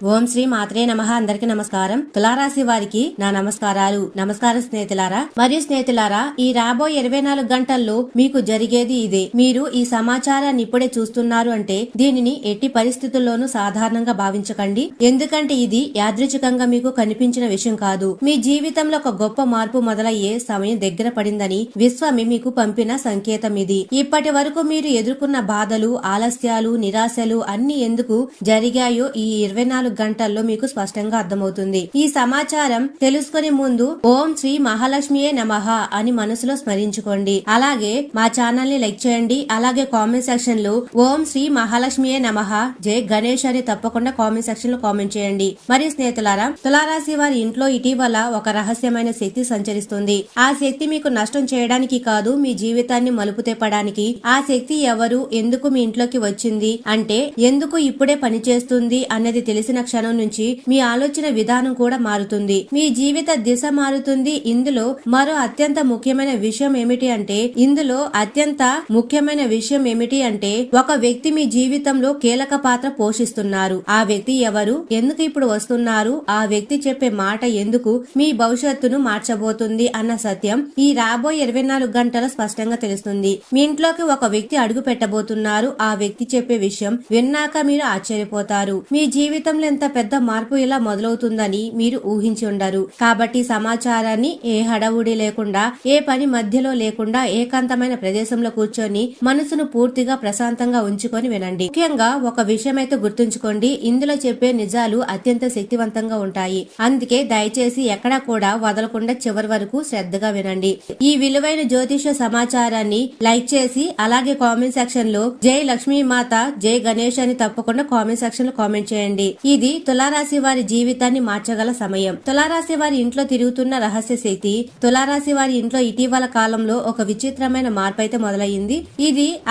ఓం శ్రీ మాత్రే నమః. అందరికి నమస్కారం. తులారాశి వారికి నా నమస్కారాలు. నమస్కారం స్నేహితులారా. మరియు స్నేహితులారా, ఈ రాబోయే 24 గంటల్లో మీకు జరిగేది ఇదే. మీరు ఈ సమాచారాన్ని ఇప్పుడే చూస్తున్నారు అంటే దీనిని ఎట్టి పరిస్థితుల్లోనూ సాధారణంగా భావించకండి. ఎందుకంటే ఇది యాదృచ్ఛికంగా మీకు కనిపించిన విషయం కాదు. మీ జీవితంలో ఒక గొప్ప మార్పు మొదలయ్యే సమయం దగ్గర పడిందని విశ్వమే మీకు పంపిన సంకేతం ఇది. ఇప్పటి వరకు మీరు ఎదుర్కొన్న బాధలు, ఆలస్యాలు, నిరాశలు అన్ని ఎందుకు జరిగాయో ఈ 24 గంటల్లో మీకు స్పష్టంగా అర్థమవుతుంది. ఈ సమాచారం తెలుసుకునే ముందు ఓం శ్రీ మహాలక్ష్మియే నమః అని మనసులో స్మరించుకోండి. అలాగే మా ఛానల్ ని లైక్ చేయండి. అలాగే కామెంట్ సెక్షన్ లో ఓం శ్రీ మహాలక్ష్మియే నమః జై గణేష్ అని తప్పకుండా కామెంట్ సెక్షన్ లో కామెంట్ చేయండి. మరియు స్నేహితులారా, తులారాశి వారి ఇంట్లో ఇటీవల ఒక రహస్యమైన శక్తి సంచరిస్తుంది. ఆ శక్తి మీకు నష్టం చేయడానికి కాదు, మీ జీవితాన్ని మలుపు తిప్పడానికి. ఆ శక్తి ఎవరు, ఎందుకు మీ ఇంట్లోకి వచ్చింది అంటే ఎందుకు ఇప్పుడే పనిచేస్తుంది అన్నది తెలిసిన క్షణం నుంచి మీ ఆలోచన విధానం కూడా మారుతుంది. మీ జీవిత దిశ మారుతుంది. ఇందులో మరో అత్యంత ముఖ్యమైన విషయం ఏమిటి అంటే ఒక వ్యక్తి మీ జీవితంలో కీలక పాత్ర పోషిస్తున్నారు. ఆ వ్యక్తి ఎవరు, ఎందుకు ఇప్పుడు వస్తున్నారు, ఆ వ్యక్తి చెప్పే మాట ఎందుకు మీ భవిష్యత్తును మార్చబోతుంది అన్న సత్యం ఈ రాబోయే 24 గంటల స్పష్టంగా తెలుస్తుంది. మీ ఇంట్లోకి ఒక వ్యక్తి అడుగు పెట్టబోతున్నారు. ఆ వ్యక్తి చెప్పే విషయం విన్నాక మీరు ఆశ్చర్యపోతారు. మీ జీవితంలో ఎంత పెద్ద మార్పు ఇలా మొదలవుతుందని మీరు ఊహించి ఉండరు. కాబట్టి సమాచారాన్ని ఏ హడావుడి లేకుండా, ఏ పని మధ్యలో లేకుండా ఏకాంతమైన ప్రదేశంలో కూర్చొని మనసును పూర్తిగా ప్రశాంతంగా ఉంచుకొని వినండి. ముఖ్యంగా ఒక విషయం అయితే గుర్తుంచుకోండి, ఇందులో చెప్పే నిజాలు అత్యంత శక్తివంతంగా ఉంటాయి. అందుకే దయచేసి ఎక్కడా కూడా వదలకుండా చివరి వరకు శ్రద్ధగా వినండి. ఈ విలువైన జ్యోతిష సమాచారాన్ని లైక్ చేసి అలాగే కామెంట్ సెక్షన్ లో జై లక్ష్మీ మాత, జై గణేష్ అని తప్పకుండా కామెంట్ సెక్షన్ లో కామెంట్ చేయండి. ఇది తులారాశి వారి జీవితాన్ని మార్చగల సమయం. తులారాశి వారి ఇంట్లో తిరుగుతున్న రహస్య శక్తి. తులారాశి వారి ఇంట్లో ఇటీవల కాలంలో ఒక విచిత్రమైన మార్పు అయితే మొదలయ్యింది.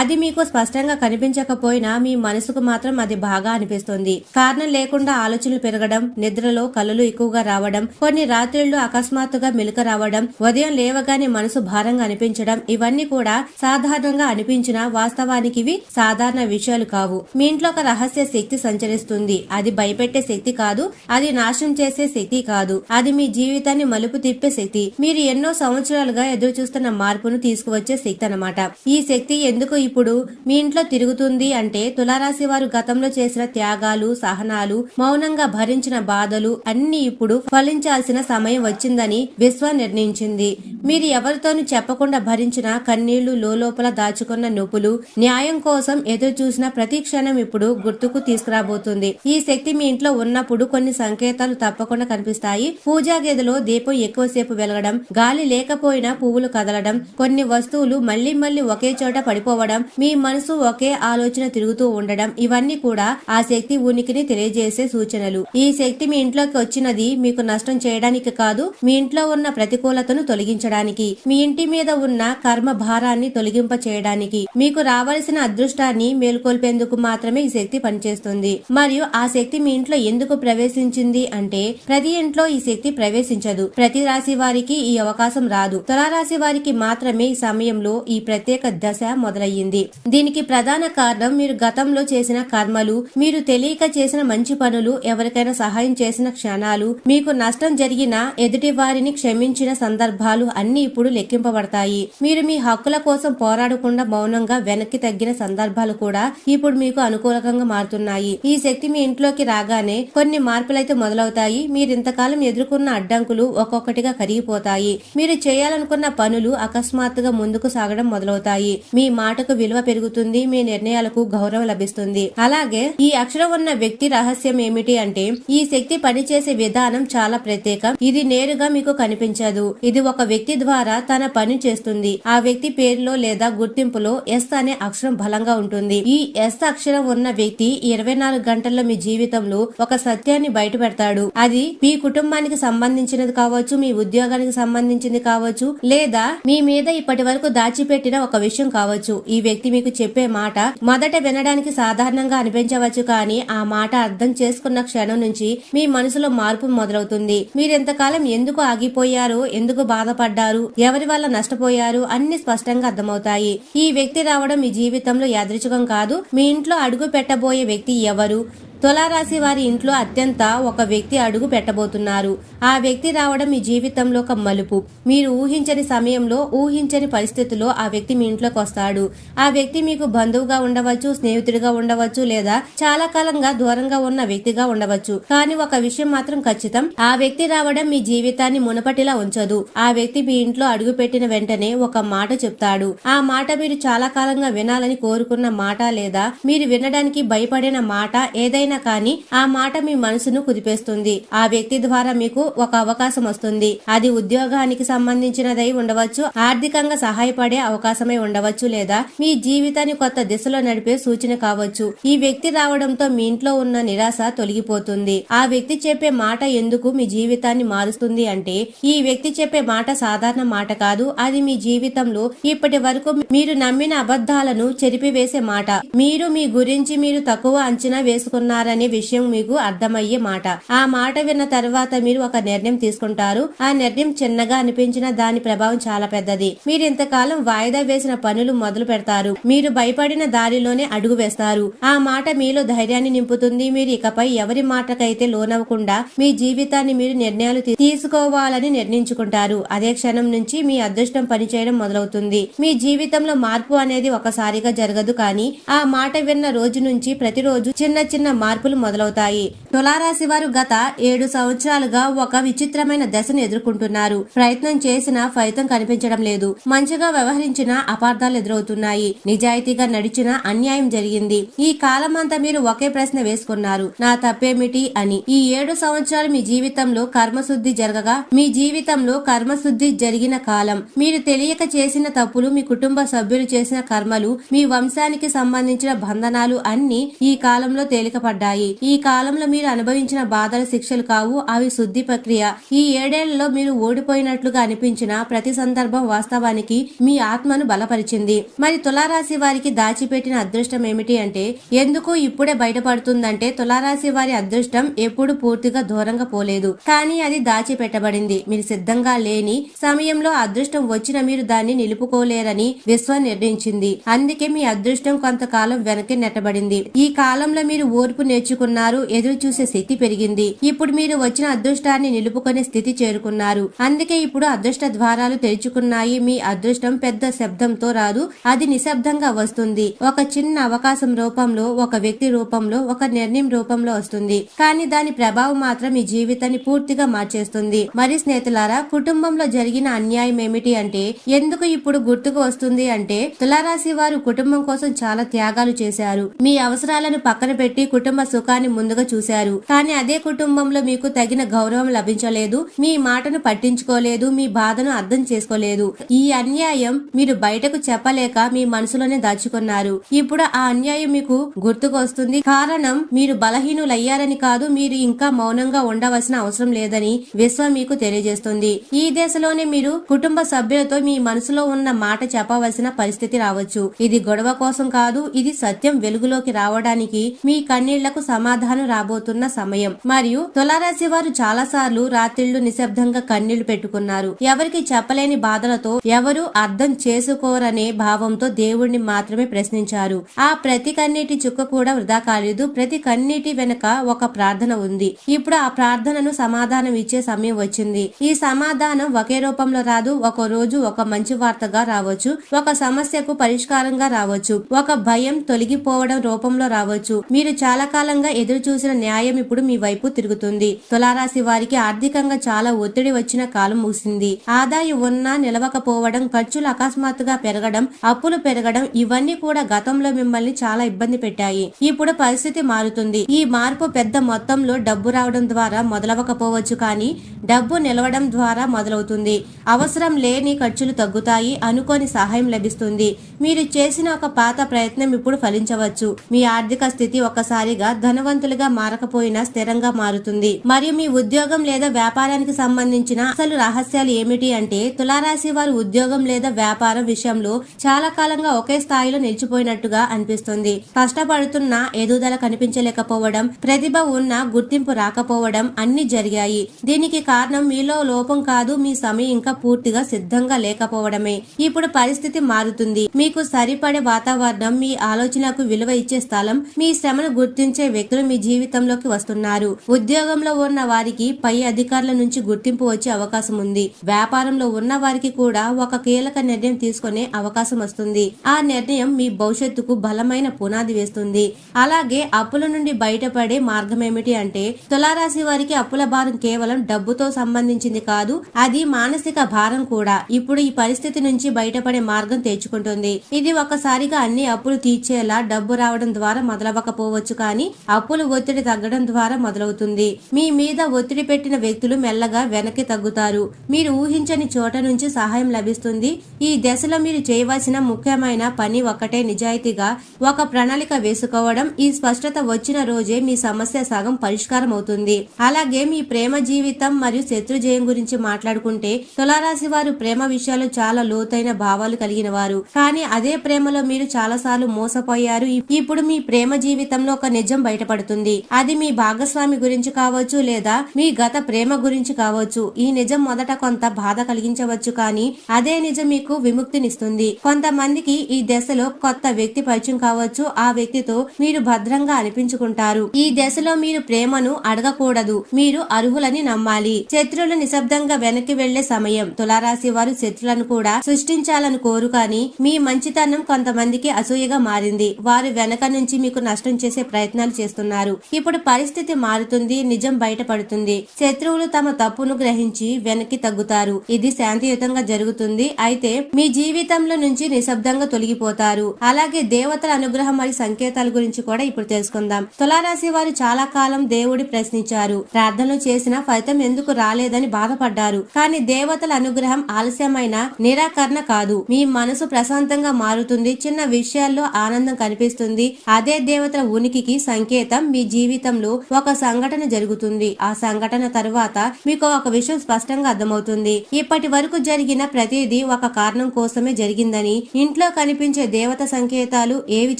అది మీకు స్పష్టంగా కనిపించకపోయినా మీ మనసుకు మాత్రం అది బాగా అనిపిస్తుంది. కారణం లేకుండా ఆలోచనలు పెరగడం, నిద్రలో కలలు ఎక్కువగా రావడం, కొన్ని రాత్రిళ్లు అకస్మాత్తుగా మెలక రావడం, ఉదయం లేవగానే మనసు భారంగా అనిపించడం, ఇవన్నీ కూడా సాధారణంగా అనిపించిన వాస్తవానికి ఇవి సాధారణ విషయాలు కావు. మీ ఇంట్లో ఒక రహస్య శక్తి సంచరిస్తుంది. అది భయపెట్టే శక్తి కాదు, అది నాశనం చేసే శక్తి కాదు, అది మీ జీవితాన్ని మలుపు తిప్పే శక్తి. మీరు ఎన్నో సంవత్సరాలుగా ఎదురు చూస్తున్న మార్పును తీసుకువచ్చే శక్తి అన్నమాట. ఈ శక్తి ఎందుకు ఇప్పుడు మీ ఇంట్లో తిరుగుతుంది అంటే తులారాశి వారు గతంలో చేసిన త్యాగాలు, సహనాలు, మౌనంగా భరించిన బాధలు అన్ని ఇప్పుడు ఫలించాల్సిన సమయం వచ్చిందని విశ్వం నిర్ణయించింది. మీరు ఎవరితోనూ చెప్పకుండా భరించిన కన్నీళ్లు, లోపల దాచుకున్న నొప్పులు, న్యాయం కోసం ఎదురు చూసిన ప్రతి క్షణం ఇప్పుడు గుర్తుకు తీసుకురాబోతుంది. ఈ శక్తి మీ ఇంట్లో ఉన్నప్పుడు కొన్ని సంకేతాలు తప్పకుండా కనిపిస్తాయి. పూజా గదిలో దీపం ఎక్కువసేపు వెలగడం, గాలి లేకపోయినా పువ్వులు కదలడం, కొన్ని వస్తువులు మళ్లీ ఒకే చోట పడిపోవడం, మీ మనసు ఒకే ఆలోచన తిరుగుతూ ఉండడం, ఇవన్నీ కూడా ఆ శక్తి ఉనికిని తెలియజేసే సూచనలు. ఈ శక్తి మీ ఇంట్లోకి వచ్చినది మీకు నష్టం చేయడానికి కాదు, మీ ఇంట్లో ఉన్న ప్రతికూలతను తొలగించడానికి, మీ ఇంటి మీద ఉన్న కర్మ భారాన్ని తొలగింప చేయడానికి, మీకు రావాల్సిన అదృష్టాన్ని మేల్కొల్పేందుకు మాత్రమే ఈ శక్తి పనిచేస్తుంది. మరియు ఆ శక్తి మీ ఇంట్లో ఎందుకు ప్రవేశించింది అంటే ప్రతి ఇంట్లో ఈ శక్తి ప్రవేశించదు. ప్రతి రాశి వారికి ఈ అవకాశం రాదు. తులారాశి వారికి మాత్రమే ఈ సమయంలో ఈ ప్రత్యేక దశ మొదలయ్యింది. దీనికి ప్రధాన కారణం మీరు గతంలో చేసిన కర్మలు, మీరు తెలియక చేసిన మంచి పనులు, ఎవరికైనా సహాయం చేసిన క్షణాలు, మీకు నష్టం జరిగిన ఎదుటి వారిని క్షమించిన సందర్భాలు అన్ని ఇప్పుడు లెక్కింపబడతాయి. మీరు మీ హక్కుల కోసం పోరాడకుండా మౌనంగా వెనక్కి తగ్గిన సందర్భాలు కూడా ఇప్పుడు మీకు అనుకూలంగా మారుతున్నాయి. ఈ శక్తి మీ ఇంట్లోకి రాగానే కొన్ని మార్పులైతే మొదలవుతాయి. మీరు ఇంతకాలం ఎదుర్కొన్న అడ్డంకులు ఒక్కొక్కటిగా కరిగిపోతాయి. మీరు చేయాలనుకున్న పనులు అకస్మాత్తుగా ముందుకు సాగడం మొదలవుతాయి. మీ మాటకు విలువ పెరుగుతుంది, మీ నిర్ణయాలకు గౌరవం లభిస్తుంది. అలాగే ఈ అక్షరం ఉన్న వ్యక్తి రహస్యం ఏమిటి అంటే ఈ శక్తి పనిచేసే విధానం చాలా ప్రత్యేకం. ఇది నేరుగా మీకు కనిపించదు. ఇది ఒక వ్యక్తి ద్వారా తన పని చేస్తుంది. ఆ వ్యక్తి పేరులో లేదా గుర్తింపులో ఎస్ అనే అక్షరం బలంగా ఉంటుంది. ఈ ఎస్ అక్షరం ఉన్న వ్యక్తి 24 గంటల్లో మీ జీవితంలో ఒక సత్యాన్ని బయట పెడతాడు. అది మీ కుటుంబానికి సంబంధించినది కావచ్చు, మీ ఉద్యోగానికి సంబంధించింది కావచ్చు, లేదా మీ మీద ఇప్పటి వరకు దాచిపెట్టిన ఒక విషయం కావచ్చు. ఈ వ్యక్తి మీకు చెప్పే మాట మొదట వినడానికి సాధారణంగా అనిపించవచ్చు, కానీ ఆ మాట అర్థం చేసుకున్న క్షణం నుంచి మీ మనసులో మార్పు మొదలవుతుంది. మీరెంతకాలం ఎందుకు ఆగిపోయారు, ఎందుకు బాధపడ్డారు, ఎవరి వల్ల నష్టపోయారు అన్ని స్పష్టంగా అర్థమవుతాయి. ఈ వ్యక్తి రావడం మీ జీవితంలో యాదృచ్ఛికం కాదు. మీ ఇంట్లో అడుగు పెట్టబోయే వ్యక్తి ఎవరు, తులారాశి వారి ఇంట్లో అత్యంత ఒక వ్యక్తి అడుగు పెట్టబోతున్నారు. ఆ వ్యక్తి రావడం మీ జీవితంలో ఒక మలుపు. మీరు ఊహించని సమయంలో, ఊహించని పరిస్థితుల్లో ఆ వ్యక్తి మీ ఇంట్లోకి వస్తాడు. ఆ వ్యక్తి మీకు బంధువుగా ఉండవచ్చు, స్నేహితుడిగా ఉండవచ్చు, లేదా చాలా కాలంగా దూరంగా ఉన్న వ్యక్తిగా ఉండవచ్చు. కానీ ఒక విషయం మాత్రం ఖచ్చితం, ఆ వ్యక్తి రావడం మీ జీవితాన్ని మునపటిలా ఉంచదు. ఆ వ్యక్తి మీ ఇంట్లో అడుగు పెట్టిన వెంటనే ఒక మాట చెప్తాడు. ఆ మాట మీరు చాలా కాలంగా వినాలని కోరుకున్న మాట, లేదా మీరు వినడానికి భయపడిన మాట, ఏదైనా కానీ ఆ మాట మీ మనసును కుదిపేస్తుంది. ఆ వ్యక్తి ద్వారా మీకు ఒక అవకాశం వస్తుంది. అది ఉద్యోగానికి సంబంధించినదై ఉండవచ్చు, ఆర్థికంగా సహాయపడే అవకాశమై ఉండవచ్చు, లేదా మీ జీవితాన్ని కొత్త దిశలో నడిపే సూచన కావచ్చు. ఈ వ్యక్తి రావడంతో మీ ఇంట్లో ఉన్న నిరాశ తొలగిపోతుంది. ఆ వ్యక్తి చెప్పే మాట ఎందుకు మీ జీవితాన్ని మారుస్తుంది అంటే, ఈ వ్యక్తి చెప్పే మాట సాధారణ మాట కాదు. అది మీ జీవితంలో ఇప్పటి వరకు మీరు నమ్మిన అబద్ధాలను చెరిపివేసే మాట. మీరు మీ గురించి మీరు తక్కువ అంచనా వేసుకున్నారనే విషయం మీకు అర్థమయ్యే మాట. ఆ మాట విన్న తర్వాత మీరు ఒక నిర్ణయం తీసుకుంటారు. ఆ నిర్ణయం చిన్నగా అనిపించిన దాని ప్రభావం చాలా పెద్దది. మీరు ఇంతకాలం వాయిదా వేసిన పనులు మొదలు పెడతారు. మీరు భయపడిన దారిలోనే అడుగు వేస్తారు. ఆ మాట మీలో ధైర్యాన్ని నింపుతుంది. మీరు ఇకపై ఎవరి మాటకైతే లోనవ్వకుండా మీ జీవితాన్ని మీరు నిర్ణయాలు తీసుకోవాలని నిర్ణయించుకుంటారు. అదే క్షణం నుంచి మీ అదృష్టం పనిచేయడం మొదలవుతుంది. మీ జీవితంలో మార్పు అనేది ఒకసారిగా జరగదు, కానీ ఆ మాట విన్న రోజు నుంచి ప్రతిరోజు చిన్న చిన్న మార్పులు మొదలవుతాయి. తులారాశి వారు గత 7 సంవత్సరాలుగా ఒక విచిత్రమైన దశను ఎదుర్కొంటున్నారు. ప్రయత్నం చేసినా ఫలితం కనిపించడం లేదు. మంచిగా వ్యవహరించిన అపార్థాలు ఎదురవుతున్నాయి. నిజాయితీగా నడిచిన అన్యాయం జరిగింది. ఈ కాలమంతా మీరు ఒకే ప్రశ్న వేసుకున్నారు, నా తప్పేమిటి అని. ఈ 7 సంవత్సరాలు మీ జీవితంలో కర్మశుద్ధి జరగగా, మీ జీవితంలో కర్మశుద్ధి జరిగిన కాలం. మీరు తెలియక చేసిన తప్పులు, మీ కుటుంబ సభ్యులు చేసిన కర్మలు, మీ వంశానికి సంబంధించిన బంధనాలు అన్ని ఈ కాలంలో తేలికపడ్డాయి. ఈ కాలంలో మీరు అనుభవించిన బాధల శిక్షలు కావు, అవి శుద్ధి ప్రక్రియ. ఈ 7 ఏళ్లలో మీరు ఓడిపోయినట్లుగా అనిపించిన ప్రతి సందర్భం వాస్తవానికి మీ ఆత్మను బలపరిచింది. మరి తులారాశి వారికి దాచిపెట్టిన అదృష్టం ఏమిటి అంటే, ఎందుకు ఇప్పుడే బయటపడుతుందంటే, తులారాశి వారి అదృష్టం ఎప్పుడు పూర్తిగా దూరంగా పోలేదు, కానీ అది దాచిపెట్టబడింది. మీరు సిద్ధంగా లేని సమయంలో అదృష్టం వచ్చిన మీరు దాన్ని నిలుపుకోలేరని విశ్వం నిర్ణయించింది. అందుకే మీ అదృష్టం కొంతకాలం వెనక్కి నెట్టబడింది. ఈ కాలంలో మీరు ఓర్పు నేర్చుకున్నారు, ఎదురు చూసే శక్తి పెరిగింది. ఇప్పుడు మీరు వచ్చిన అదృష్టాన్ని నిలుపుకునే స్థితి చేరుకున్నారు. అందుకే ఇప్పుడు అదృష్ట ద్వారాలు తెరుచుకున్నాయి. మీ అదృష్టం పెద్ద శబ్దంతో రాదు, అది నిశ్శబ్దంగా వస్తుంది. ఒక చిన్న అవకాశం రూపంలో, ఒక వ్యక్తి రూపంలో, ఒక నిర్ణయం రూపంలో వస్తుంది. కానీ దాని ప్రభావం మాత్రం మీ జీవితాన్ని పూర్తిగా మార్చేస్తుంది. మరి స్నేహితులారా, కుటుంబంలో జరిగిన అన్యాయం ఏమిటి అంటే, ఎందుకు ఇప్పుడు గుర్తుకు వస్తుంది అంటే, తులారాశి వారు కుటుంబం కోసం చాలా త్యాగాలు చేశారు. మీ అవసరాలను పక్కన పెట్టి కుటుంబ సుఖాన్ని ముందుగా చూశారు. కానీ అదే కుటుంబంలో మీకు తగిన గౌరవం లభించలేదు, మీ మాటను పట్టించుకోలేదు, మీ బాధను అర్థం చేసుకోలేదు. ఈ అన్యాయం మీరు బయటకు చెప్పలేక మీ మనసులోనే దాచుకున్నారు. ఇప్పుడు ఆ అన్యాయం మీకు గుర్తుకు వస్తుంది. కారణం మీరు బలహీనులయ్యారని కాదు, మీరు ఇంకా మౌనంగా ఉండవలసిన అవసరం లేదని విశ్వం మీకు తెలియజేస్తుంది. ఈ దశలోనే మీరు కుటుంబ సభ్యులతో మీ మనసులో ఉన్న మాట చెప్పవలసిన పరిస్థితి రావచ్చు. ఇది గొడవ కోసం కాదు, ఇది సత్యం వెలుగులోకి రావడానికి మీ కన్నీళ్లకు సమాధానం రాబోతున్న సమయం. మరియు తులారాశి వారు చాలా సార్లు రాత్రిళ్లు నిశ్శబ్దంగా కన్నీళ్లు పెట్టుకున్నారు. ఎవరికి చెప్పలేని బాధలతో, ఎవరు అర్థం చేసుకోరనే భావంతో దేవుణ్ణి మాత్రమే ప్రశ్నించారు. ఆ ప్రతి కన్నీటి చుక్క కూడా వృధా కాలేదు. ప్రతి కన్నీటి వెనుక ఒక ప్రార్థన ఉంది. ఇప్పుడు ఆ ప్రార్థనను సమాధానం ఇచ్చే సమయం వచ్చింది. ఈ సమాధానం ఒకే రూపంలో రాదు. ఒక రోజు ఒక మంచి వార్తగా రావచ్చు, ఒక సమస్యకు పరిష్కారంగా రావచ్చు, ఒక భయం తొలగిపోవడం రూపంలో రావచ్చు. మీరు చాలా కాలంగా ఎదురు చూసిన న్యాయం ఇప్పుడు మీ వైపు తిరుగుతుంది. తులారాశి వారికి ఆర్థికంగా చాలా ఒత్తిడి వచ్చిన కాలం ముగిసింది. ఆదాయం ఉన్నా నిలవకపోవడం, ఖర్చులు అకస్మాత్తుగా పెరగడం, అప్పులు పెరగడం, ఇవన్నీ కూడా గతంలో మిమ్మల్ని చాలా ఇబ్బంది పెట్టాయి. ఇప్పుడు పరిస్థితి మారుతుంది. ఈ మార్పు పెద్ద మొత్తంలో డబ్బు రావడం ద్వారా మొదలవకపోవచ్చు, కానీ డబ్బు నిలవడం ద్వారా మొదలవుతుంది. అవసరం లేని ఖర్చులు తగ్గుతాయి, అనుకోని సహాయం లభిస్తుంది. మీరు చేసిన ఒక పాత ప్రయత్నం ఇప్పుడు ఫలించవచ్చు. మీ ఆర్థిక స్థితి ఒక్కసారిగా ధనవంతులుగా మారకపోయినా స్థిరంగా మారుతుంది. మరియు మీ ఉద్యోగం లేదా వ్యాపారానికి సంబంధించిన అసలు రహస్యాలు ఏమిటి అంటే, తులారాశి వారు ఉద్యోగం లేదా వ్యాపారం విషయంలో చాలా కాలంగా ఒకే స్థాయిలో నిలిచిపోయినట్టుగా అనిపిస్తుంది. కష్టపడుతున్నా ఎదుగుదల కనిపించలేకపోవడం, ప్రతిభ ఉన్నా గుర్తింపు రాకపోవడం అన్ని జరిగాయి. దీనికి కారణం మీలో లోపం కాదు, మీ సమయం ఇంకా పూర్తిగా సిద్ధంగా లేకపోవడమే. ఇప్పుడు పరిస్థితి మారుతుంది. మీకు సరిపడే వాతావరణం, మీ ఆలోచనకు విలువ ఇచ్చే స్థలం, మీ శ్రమను గుర్తించే ఆకర్షించే వ్యక్తులు మీ జీవితంలోకి వస్తున్నారు. ఉద్యోగంలో ఉన్న వారికి పై అధికారుల నుంచి గుర్తింపు వచ్చే అవకాశం ఉంది. వ్యాపారంలో ఉన్న వారికి కూడా ఒక కీలక నిర్ణయం తీసుకునే అవకాశం వస్తుంది. ఆ నిర్ణయం మీ భవిష్యత్తుకు బలమైన పునాది వేస్తుంది. అలాగే అప్పుల నుండి బయటపడే మార్గం ఏమిటి అంటే, తులారాశి వారికి అప్పుల భారం కేవలం డబ్బుతో సంబంధించింది కాదు, అది మానసిక భారం కూడా. ఇప్పుడు ఈ పరిస్థితి నుంచి బయటపడే మార్గం తెచ్చుకుంటుంది. ఇది ఒకసారిగా అన్ని అప్పులు తీర్చేలా డబ్బు రావడం ద్వారా మొదలవ్వకపోవచ్చు, కానీ అప్పులు ఒత్తిడి తగ్గడం ద్వారా మొదలవుతుంది. మీ మీద ఒత్తిడి పెట్టిన వ్యక్తులు మెల్లగా వెనక్కి తగ్గుతారు. మీరు ఊహించని చోట నుంచి సహాయం లభిస్తుంది. ఈ దశలో మీరు చేయవలసిన ముఖ్యమైన పని ఒక్కటే, నిజాయితీగా ఒక ప్రణాళిక వేసుకోవడం. ఈ స్పష్టత వచ్చిన రోజే మీ సమస్య సగం పరిష్కారం అవుతుంది. అలాగే మీ ప్రేమ జీవితం మరియు శత్రుజయం గురించి మాట్లాడుకుంటే, తులారాశి వారు ప్రేమ విషయాలు చాలా లోతైన భావాలు కలిగిన వారు. కానీ అదే ప్రేమలో మీరు చాలా సార్లు మోసపోయారు. ఇప్పుడు మీ ప్రేమ జీవితంలో ఒక నిజం బయటపడుతుంది. అది మీ భాగస్వామి గురించి కావచ్చు, లేదా మీ గత ప్రేమ గురించి కావచ్చు. ఈ నిజం మొదట కొంత బాధ కలిగించవచ్చు, కానీ అదే నిజం మీకు విముక్తినిస్తుంది. కొంతమందికి ఈ దశలో కొత్త వ్యక్తి పరిచయం కావచ్చు. ఆ వ్యక్తితో మీరు భద్రంగా అనిపించుకుంటారు. ఈ దశలో మీరు ప్రేమను అడగకూడదు, మీరు అర్హులని నమ్మాలి. శత్రువులు నిశ్శబ్దంగా వెనక్కి వెళ్లే సమయం. తులారాశి వారు శత్రులను కూడా సృష్టించాలని కోరు, కానీ మీ మంచితనం కొంతమందికి అసూయగా మారింది. వారు వెనక నుంచి మీకు నష్టం చేసే ప్రయత్నాలు చేస్తున్నారు. ఇప్పుడు పరిస్థితి మారుతుంది, నిజం బయటపడుతుంది. శత్రువులు తమ తప్పును గ్రహించి వెనక్కి తగ్గుతారు. ఇది శాంతియుతంగా జరుగుతుంది. అయితే మీ జీవితంలో నుంచి నిశ్శబ్దంగా తొలగిపోతారు. అలాగే దేవతల అనుగ్రహం మరియు సంకేతాల గురించి కూడా ఇప్పుడు తెలుసుకుందాం. తులారాశి వారు చాలా కాలం దేవుడి ప్రశ్నించారు. ప్రార్థనలు చేసిన ఫలితం ఎందుకు రాలేదని బాధపడ్డారు. కానీ దేవతల అనుగ్రహం ఆలస్యమైన నిరాకరణ కాదు. మీ మనసు ప్రశాంతంగా మారుతుంది. చిన్న విషయాల్లో ఆనందం కనిపిస్తుంది. అదే దేవతల ఉనికికి సంకేతం. మీ జీవితంలో ఒక సంఘటన జరుగుతుంది. ఆ సంఘటన తర్వాత మీకు ఒక విషయం స్పష్టంగా అర్థమవుతుంది. ఇప్పటి వరకు జరిగిన ప్రతిదీ ఒక కారణం కోసమే జరిగిందని. ఇంట్లో కనిపించే దేవత సంకేతాలు ఏవి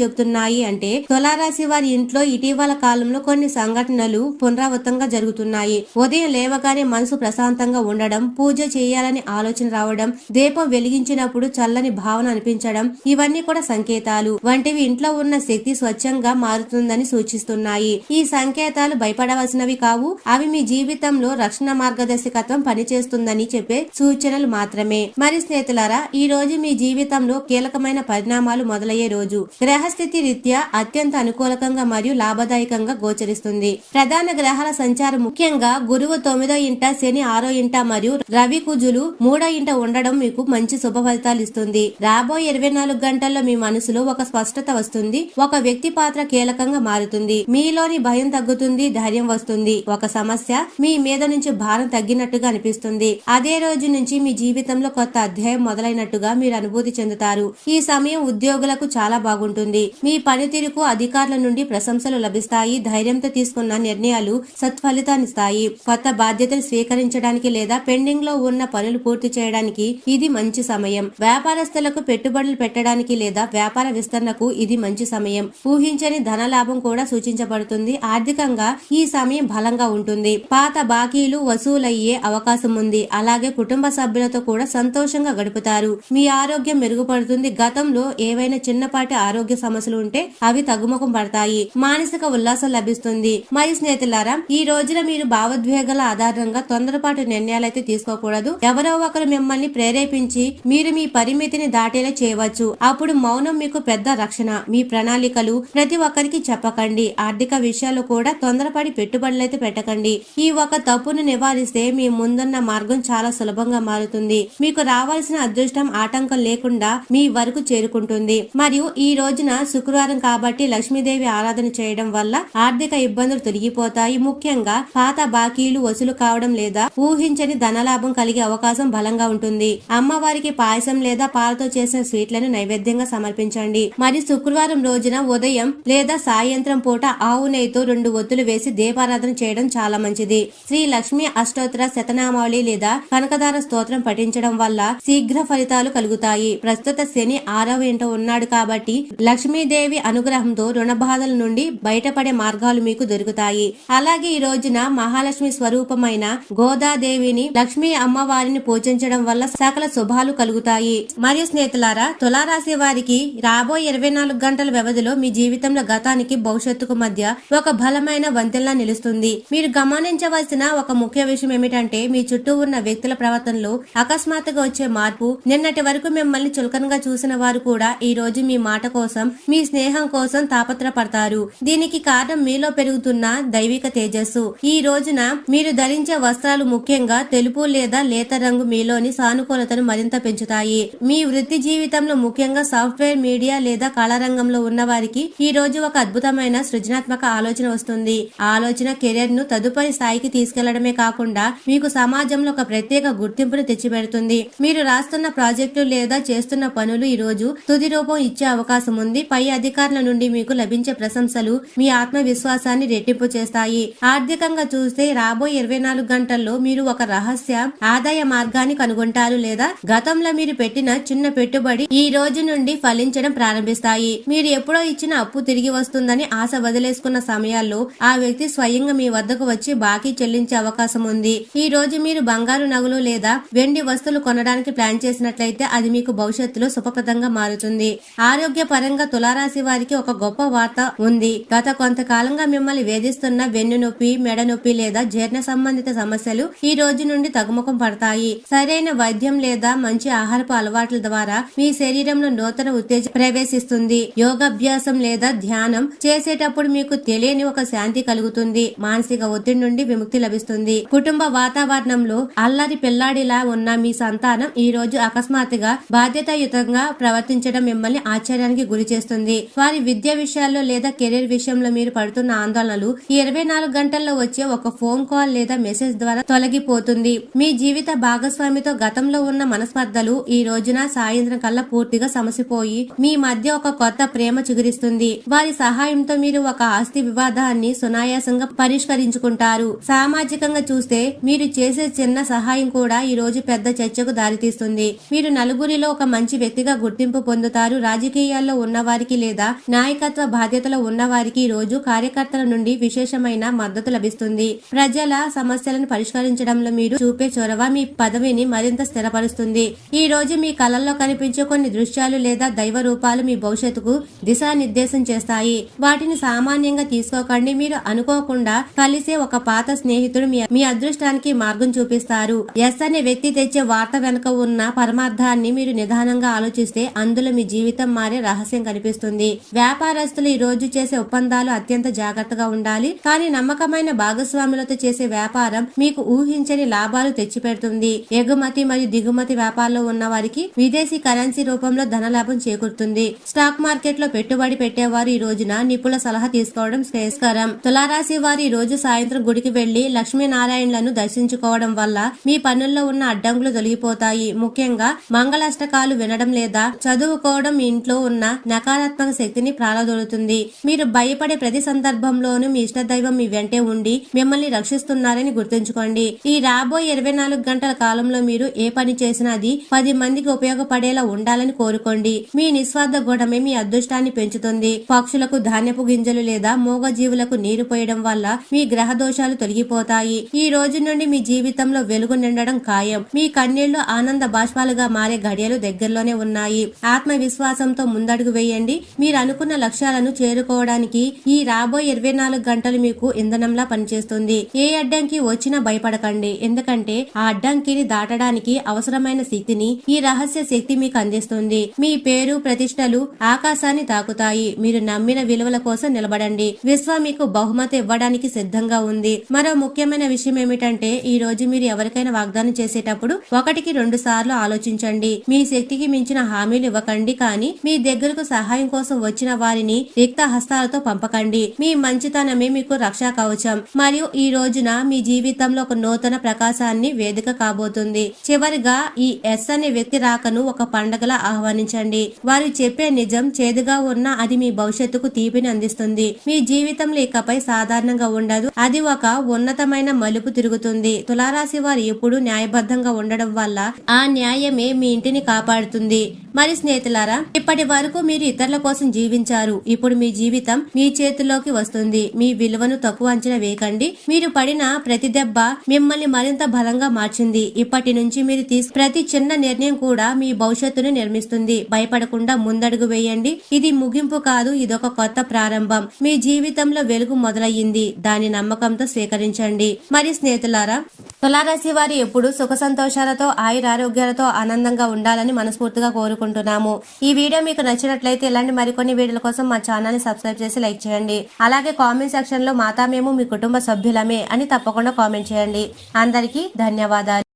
చెబుతున్నాయి అంటే, తులారాశి వారి ఇంట్లో ఇటీవల కాలంలో కొన్ని సంఘటనలు పునరావృతంగా జరుగుతున్నాయి. ఉదయం లేవగానే మనసు ప్రశాంతంగా ఉండడం, పూజ చేయాలని ఆలోచన రావడం, దీపం వెలిగించినప్పుడు చల్లని భావన అనిపించడం, ఇవన్నీ కూడా సంకేతాలు వంటివి ఇంట్లో ఉన్న శక్తి స్వచ్ఛంగా మారుతుందని సూచిస్తున్నాయి. ఈ సంకేతాలు భయపడవలసినవి కావు. అవి మీ జీవితంలో రక్షణ మార్గదర్శకత్వం పనిచేస్తుందని చెప్పే సూచనలు మాత్రమే. మరి స్నేహితులారా, ఈ రోజు మీ జీవితంలో కీలకమైన పరిణామాలు మొదలయ్యే రోజు. గ్రహస్థితి రీత్యా అత్యంత అనుకూలకంగా మరియు లాభదాయకంగా గోచరిస్తుంది. ప్రధాన గ్రహాల సంచారం ముఖ్యంగా గురువు 9వ ఇంట, శని 6వ ఇంట మరియు రవి కుజులు 3వ ఇంట ఉండడం మీకు మంచి శుభ ఫలితాలు ఇస్తుంది. రాబోయే 24 గంటల్లో మీ మనసులో ఒక స్పష్టత వస్తుంది. ఒక వ్యక్తి పాత్ర కీలకంగా మారుతుంది. మీలోని భయం తగ్గుతుంది, ధైర్యం వస్తుంది. ఒక సమస్య మీ మీద నుంచి భారం తగ్గినట్టుగా అనిపిస్తుంది. అదే రోజు నుంచి మీ జీవితంలో కొత్త అధ్యాయం మొదలైనట్టుగా మీరు అనుభూతి చెందుతారు. ఈ సమయం ఉద్యోగులకు చాలా బాగుంటుంది. మీ పనితీరుకు అధికారుల నుండి ప్రశంసలు లభిస్తాయి. ధైర్యంతో తీసుకున్న నిర్ణయాలు సత్ఫలితాన్నిస్తాయి. కొత్త బాధ్యతలు స్వీకరించడానికి లేదా పెండింగ్ లో ఉన్న పనులు పూర్తి చేయడానికి ఇది మంచి సమయం. వ్యాపారస్తులకు పెట్టుబడులు పెట్టడానికి లేదా వ్యాపార విస్తరణకు ఇది మంచి సమయం. ఊహించని ధన లాభం కూడా సూచించబడుతుంది. ఆర్థికంగా ఈ సమయం బలంగా ఉంటుంది. పాత బాకీలు వసూలయ్యే అవకాశం ఉంది. అలాగే కుటుంబ సభ్యులతో కూడా సంతోషంగా గడుపుతారు. మీ ఆరోగ్యం మెరుగుపడుతుంది. గతంలో ఏవైనా చిన్నపాటి ఆరోగ్య సమస్యలు ఉంటే అవి తగ్గుముఖం పడతాయి. మానసిక ఉల్లాసం లభిస్తుంది. మరి స్నేహితులారా, ఈ రోజున మీరు భావోద్వేగాల ఆధారంగా తొందరపాటు నిర్ణయాలైతే తీసుకోకూడదు. ఎవరో ఒకరు మిమ్మల్ని ప్రేరేపించి మీరు మీ పరిమితిని దాటేలా చేయవచ్చు. అప్పుడు మౌనం మీకు పెద్ద రక్షణ. మీ ప్రణాళికలు ప్రతి ఒక్కరికి చెప్పకండి. ఆర్థిక విషయాల్లో కూడా తొందరపడి పెట్టుబడులైతే పెట్టకండి. ఈ ఒక తప్పును నివారిస్తే మీ ముందున్న మార్గం చాలా సులభంగా మారుతుంది. మీకు రావాల్సిన అదృష్టం ఆటంకం లేకుండా మీ వరకు చేరుకుంటుంది. మరియు ఈ రోజున శుక్రవారం కాబట్టి లక్ష్మీదేవి ఆరాధన చేయడం వల్ల ఆర్థిక ఇబ్బందులు తొలగిపోతాయి. ముఖ్యంగా పాత బాకీలు వసూలు కావడం లేదా ఊహించని ధనలాభం కలిగే అవకాశం బలంగా ఉంటుంది. అమ్మవారికి పాయసం లేదా పాలతో చేసిన స్వీట్లను నైవేద్యంగా సమర్పించండి. మరియు శుక్రవారం రోజున ఉదయం లేదా సాయంత్రం పూట ఆవు నెయ్యితో 2 ఒత్తులు వేసి దీపారాధన చేయడం చాలా మంచిది. శ్రీ లక్ష్మీ అష్టోత్తర శతనామావళి లేదా కనకదార స్తోత్రం పఠించడం వల్ల శీఘ్ర ఫలితాలు కలుగుతాయి. ప్రస్తుత శని 6వ ఇంట ఉన్నాడు కాబట్టి లక్ష్మీదేవి అనుగ్రహంతో రుణ బాధల నుండి బయటపడే మార్గాలు మీకు దొరుకుతాయి. అలాగే ఈ రోజున మహాలక్ష్మి స్వరూపమైన గోదాదేవిని, లక్ష్మీ అమ్మవారిని పూజించడం వల్ల సకల శుభాలు కలుగుతాయి. మరియు స్నేహితులారా, తులారాశి వారికి రాబోయే 24 గంటల వ్యవధిలో మీ జీవితంలో గతానికి భవిష్యత్తుకు మధ్య ఒక బలమైన వంతెనలా నిలుస్తుంది. మీరు గమనించవలసిన ఒక ముఖ్య విషయం ఏమిటంటే మీ చుట్టూ ఉన్న వ్యక్తుల ప్రవర్తనలో అకస్మాత్తుగా వచ్చే మార్పు. నిన్నటి వరకు మిమ్మల్ని చులకనగా చూసిన వారు కూడా ఈ రోజు మీ మాట కోసం, మీ స్నేహం కోసం తాపత్రపడతారు. దీనికి కారణం మీలో పెరుగుతున్న దైవిక తేజస్సు. ఈ రోజున మీరు ధరించే వస్త్రాలు ముఖ్యంగా తెలుపు లేదా లేత రంగు మీలోని సానుకూలతను మరింత పెంచుతాయి. మీ వృత్తి జీవితంలో ముఖ్యంగా సాఫ్ట్వేర్, మీడియా లేదా కళా రంగంలో ఉన్న వారికి ఈ రోజు ఒక అద్భుతమైన సృజనాత్మక ఆలోచన వస్తుంది. ఆ ఆలోచన కెరీర్ ను తదుపరి స్థాయికి తీసుకెళ్లడమే కాకుండా మీకు సమాజంలో ఒక ప్రత్యేక గుర్తింపును తెచ్చిపెడుతుంది. మీరు రాస్తున్న ప్రాజెక్టులు లేదా చేస్తున్న పనులు ఈ రోజు తుది రూపం ఇచ్చే అవకాశం ఉంది. పై అధికారుల నుండి మీకు లభించే ప్రశంసలు మీ ఆత్మవిశ్వాసాన్ని రెట్టింపు చేస్తాయి. ఆర్థికంగా చూస్తే రాబోయే 24 గంటల్లో మీరు ఒక రహస్య ఆదాయ మార్గాన్ని కనుగొంటారు లేదా గతంలో మీరు పెట్టిన చిన్న పెట్టుబడి ఈ రోజు నుండి ఫలించడం ప్రారంభిస్తాయి. మీరు ఎప్పుడో ఇచ్చిన అప్పు తిరిగి వస్తుందని ఆశ వదిలేసుకున్న సమయాల్లో ఆ వ్యక్తి స్వయంగా మీ వద్దకు వచ్చి బాకీ చెల్లించే అవకాశం ఉంది. ఈ రోజు మీరు బంగారు నగలు లేదా వెండి వస్తువులు కొనడానికి ప్లాన్ చేసినట్లయితే అది మీకు భవిష్యత్తులో శుభప్రదంగా మారుతుంది. ఆరోగ్య పరంగా తులారాశి వారికి ఒక గొప్ప వార్త ఉంది. గత కొంతకాలంగా మిమ్మల్ని వేధిస్తున్న వెన్ను నొప్పి, మెడ నొప్పి లేదా జీర్ణ సంబంధిత సమస్యలు ఈ రోజు నుండి తగ్గుముఖం పడతాయి. సరైన వైద్యం లేదా మంచి ఆహారపు అలవాట్ల ద్వారా మీ శరీరంలో నూతన ఉత్తేజం ప్రవేశిస్తుంది. యోగాభ్యాసం లేదా ధ్యానం చేసేటప్పుడు మీకు తెలియని ఒక శాంతి కలుగుతుంది. మానసిక ఒత్తిడి నుండి విముక్తి లభిస్తుంది. కుటుంబ వాతావరణంలో అల్లరి పిల్లాడిలా ఉన్న మీ సంతానం ఈ రోజు అకస్మాత్తుగా బాధ్యతాయుతంగా ప్రవర్తించడం మిమ్మల్ని ఆశ్చర్యానికి గురి చేస్తుంది. వారి విద్య విషయాల్లో లేదా కెరీర్ విషయంలో మీరు పడుతున్న ఆందోళనలు ఈ 24 గంటల్లో వచ్చే ఒక ఫోన్ కాల్ లేదా మెసేజ్ ద్వారా తొలగిపోతుంది. మీ జీవిత భాగస్వామితో గతంలో ఉన్న మనస్పర్ధలు ఈ రోజున సాయంత్రం కల్లా పూర్తిగా సమసిపోయి మీ మధ్య ఒక కొత్త ప్రేమ చిగురిస్తుంది. వారి సహాయంతో మీరు ఒక ఆస్తి వివాదాన్ని సునాయాసంగా పరిష్కరించుకుంటారు. సామాజికంగా చూస్తే మీరు చేసే చిన్న సహాయం కూడా ఈ రోజు పెద్ద చర్చకు దారితీస్తుంది. మీరు నలుగురిలో ఒక మంచి వ్యక్తిగా గుర్తింపు పొందుతారు. రాజకీయాల్లో ఉన్నవారికి లేదా నాయకత్వ బాధ్యతలో ఉన్నవారికి ఈ రోజు కార్యకర్తల నుండి విశేషమైన మద్దతు లభిస్తుంది. ప్రజల సమస్యలను పరిష్కరించడంలో మీరు చూపే చొరవ మీ పదవిని మరింత స్థిరపరుస్తుంది. ఈ రోజు మీ కళల్లో కనిపించే కొన్ని దృశ్యాలు లేదా దైవ రూపాలు మీ భవిష్యత్తుకు దిశానిర్దేశం చేస్తాయి. వాటిని సామాన్యంగా తీసుకోకండి. మీరు అనుకోకుండా కలిసే ఒక పాత స్నేహితుడు మీ అదృష్టానికి మార్గం చూపిస్తారు. ఎస్ అనే వ్యక్తి తెచ్చే వార్త వెనుక ఉన్న పరమార్థాన్ని మీరు నిదానంగా ఆలోచిస్తే అందులో మీ జీవితం మారే రహస్యం కనిపిస్తుంది. వ్యాపారస్తులు ఈ రోజు చేసే ఒప్పందాలు అత్యంత జాగ్రత్తగా ఉండాలి. కానీ నమ్మకమైన భాగస్వాములతో చేసే వ్యాపారం మీకు ఊహించని లాభాలు తెచ్చిపెడుతుంది. ఎగుమతి మరియు దిగుమతి వ్యాపారంలో ఉన్న వారికి విదేశీ కరెన్సీ రూపంలో ధనలాభం చేకూరుతుంది. స్టాక్ మార్కెట్ లో పెట్టుబడి పెట్టేవారు ఈ రోజున నిపుణుల సలహా తీసుకోవడం శ్రేయస్కరం. తులారాశి వారు ఈ రోజు సాయంత్రం గుడికి వెళ్లి లక్ష్మీనారాయణలను దర్శించుకోవడం వల్ల మీ పనుల్లో ఉన్న అడ్డంకులు తొలగిపోతాయి. ముఖ్యంగా మంగళాష్టకాలు వినడం లేదా చదువుకోవడం మీ ఇంట్లో ఉన్న నకారాత్మక శక్తిని ప్రాలదొలుతుంది. మీరు భయపడే ప్రతి సందర్భంలోనూ మీ ఇష్టదైవం మీ వెంటే ఉండి మిమ్మల్ని రక్షిస్తున్నారని గుర్తుంచుకోండి. ఈ రాబోయే 24 గంటల కాలంలో మీరు ఏ పని చేసినా అది 10 మందికి ఉపయోగపడేలా ఉండాలని కోరుకోండి. మీ నిస్వార్థ గుణమే మీ అదృష్టాన్ని పెంచుతుంది. పక్షులకు ధాన్యపు గింజలు లేదా మూగ జీవులకు నీరు పోయడం వల్ల మీ గ్రహ దోషాలు తొలగిపోతాయి. ఈ రోజు నుండి మీ జీవితంలో వెలుగు నిండడం ఖాయం. మీ కన్నీళ్లు ఆనంద బాష్పాలుగా మారే ఘడియలు దగ్గరలోనే ఉన్నాయి. ఆత్మవిశ్వాసంతో ముందడుగు వేయండి. మీరు అనుకున్న లక్ష్యాలను చేరుకోవడానికి ఈ రాబోయే 24 గంటలు మీకు ఇంధనంలా పనిచేస్తుంది. ఏ అడ్డంకి వచ్చినా భయపడకండి. ఎందుకంటే ఆ అడ్డంకిని దాటడానికి అవసరమైన శక్తిని ఈ రహస్య శక్తి మీకు అందిస్తుంది. మీ పేరు ప్రతిష్టలు ఆకాశాన్ని తాకుతాయి. మీరు నమ్మిన విలువల కోసం నిలబడండి. విశ్వం మీకు బహుమతి ఇవ్వడానికి సిద్ధంగా ఉంది. మరో ముఖ్యమైన విషయం ఏమిటంటే ఈ రోజు మీరు ఎవరికైనా వాగ్దానం చేసేటప్పుడు 1-2 సార్లు ఆలోచించండి. మీ శక్తికి మించిన హామీలు ఇవ్వకండి. కానీ మీ దగ్గరకు సహాయం కోసం వచ్చిన వారిని రిక్త హస్తాలతో పంపకండి. మీ మంచితనమే మీకు రక్షా కవచం. మరియు ఈ రోజున మీ జీవితంలో ఒక నూతన ప్రకాశాన్ని వేదిక కాబోతుంది. చివరిగా ఈ ఎస్ అనే వ్యక్తి రాకను ఒక పండగలా ఆహ్వానించండి. వారు చెప్పే నిజం చేదుగా ఉన్నా అది మీ భవిష్యత్తుకు తీపిని అందిస్తుంది. మీ జీవితంలో ఇకపై సాధారణంగా ఉండదు. అది ఒక ఉన్నతమైన మలుపు తిరుగుతుంది. తులారాశి వారు ఎప్పుడు న్యాయబద్ధంగా ఉండడం వల్ల ఆ న్యాయమే మీ ఇంటిని కాపాడుతుంది. మరి స్నేహితులారా, ఇప్పటి వరకు మీరు ఇతరుల కోసం జీవించారు. ఇప్పుడు మీ జీవితం మీ చేతుల్లోకి వస్తుంది. మీ విలువను తక్కువ అంచనా వేయకండి. మీరు పడిన ప్రతి దెబ్బ మిమ్మల్ని మరింత బలంగా మార్చింది. ఇప్పటి నుంచి మీరు ప్రతి చిన్న నిర్ణయం కూడా మీ భవిష్యత్తును నిర్మిస్తుంది. భయపడకుండా ముందడుగు వేయండి. ఇది ముగింపు కాదు, ఇదొక కొత్త ప్రారంభం. మీ జీవితంలో వెలుగు మొదలయ్యింది. దాని నమ్మకంతో స్వీకరించండి. మరి స్నేహితులారా, తులారాశి వారు ఎప్పుడు సుఖ సంతోషాలతో ఆయురారోగ్యాలతో ఆనందంగా ఉండాలని మనస్ఫూర్తిగా కోరుకుంటున్నాము. ఈ వీడియో మీకు నచ్చినట్లయితే ఇలాంటి మరికొన్ని వీడియోల కోసం మా ఛానల్ ని సబ్స్క్రైబ్ చేసి లైక్ చేయండి. అలాగే కామెంట్ సెక్షన్ లో మాతా మేము మీ కుటుంబ సభ్యులమే అని తప్పకుండా కామెంట్ చేయండి. అందరికీ ధన్యవాదాలు.